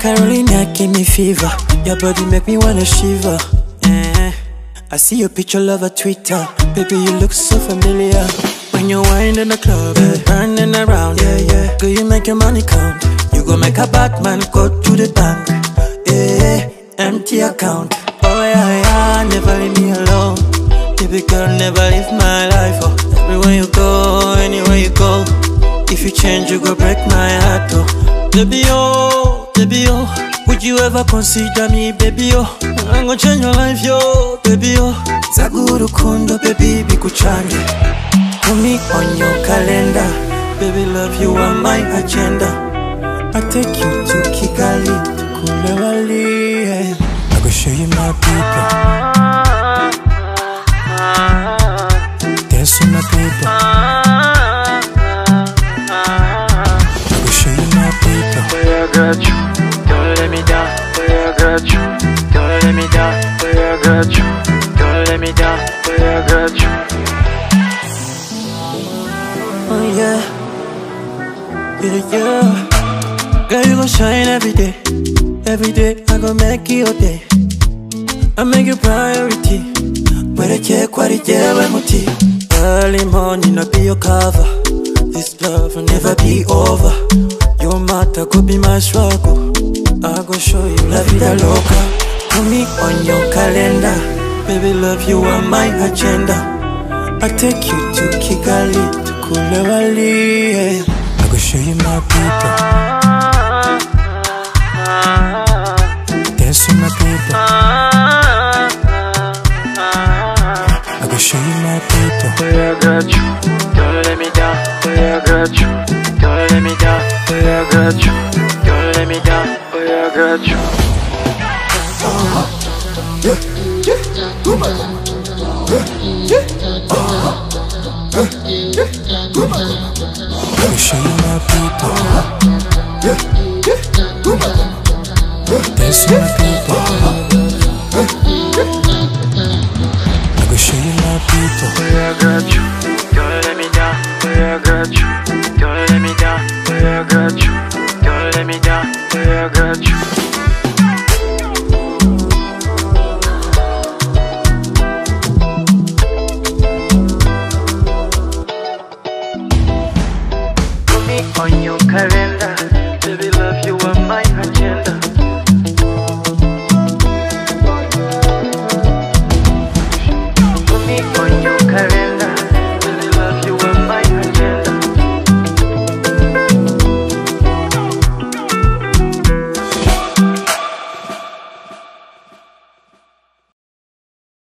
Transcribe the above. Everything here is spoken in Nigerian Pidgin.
Carolina give me fever. Your body make me wanna shiver. I see your picture, love a Twitter. Baby, you look so familiar. When you wind in the club, turning around, girl, you make your money count. You go make a Batman go to the bank. Empty account. Oh yeah, never leave me alone. Baby girl, never leave my life. Oh, everywhere you go, anywhere you go. If you change, you go break my heart. Oh, baby oh, would you ever consider me, baby oh? I'm gonna change your life, yo, baby oh. Zaguru kundo, baby, bikuchange. Put me on your calendar. Baby, love you on my agenda. I take you to Kigali, to Kulewali. I go show you my people. Dance with my people. I go show you my people. Boy, I got you. Don't let me down. Boy, I got you. Don't let me down. Boy, I got you. Don't let me down. Boy, I got you. Oh yeah. Girl, you gon' shine every day. Every day, I gon' make it your day. I make you priority. Where check what it muti. Early morning, I'll be your cover. This love will never be over. Your matter could be my struggle. I gon' show you la vida loca. Put me on your calendar. Baby, love you on my agenda. I take you to Kigali, to Kulewali. I go show you my people. Dance with my people. I go show you my people. Boy, I got you. Don't let me down. Boy, I got you. Don't let me down. Boy, I got you. Don't let me down. Boy, I got you.